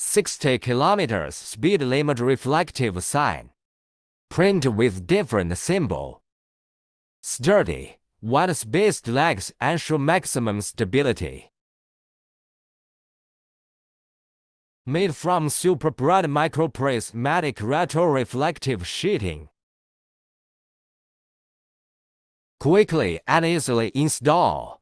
60 km speed limit reflective sign. Print with different symbol. Sturdy, wide-spaced legs ensure maximum stability. Made from super bright microprismatic retroreflective sheeting. Quickly and easily install.